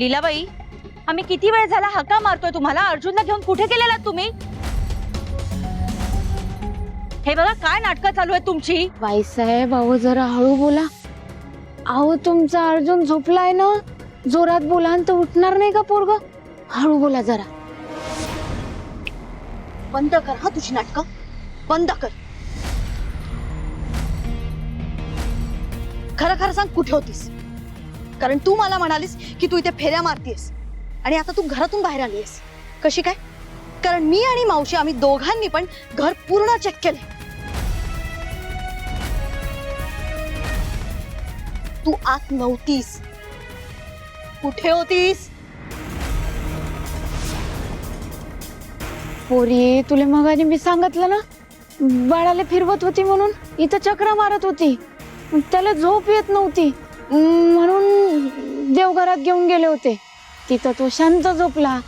लीलाबाई, आम्ही किती वेळ झाला हक्का मारतोय तुम्हाला, अर्जुनला घेऊन कुठे गेलेलात तुम्ही? हे बघा काय नाटकं चालू आहे तुमची. बाईसाहेब अहो जरा हळू बोला. अहो तुमचा अर्जुन झोपलाय ना, जोरात बोला तर उठणार नाही का पोरग? हळू बोला जरा. बंद कर हा तुझी नाटकं, बंद कर. खरं खरं सांग कुठे होतीस? कारण तू मला म्हणालीस की तू इथे फेऱ्या मारतीयस आणि आता तू घरातून बाहेर आलीयस. कशी काय? कारण मी आणि मावशी आम्ही दोघांनी पण घर पूर्ण चेक केले. तू आत नव्हतीस. कुठे होतीस? पोरी तुला मगाने मी सांगितलं ना, बाळाला फिरवत होती म्हणून. इथं चक्र मारत होती, त्याला झोप येत नव्हती म्हणून देवघरात घेऊन गेले होते. तिथं तो शांत झोपला.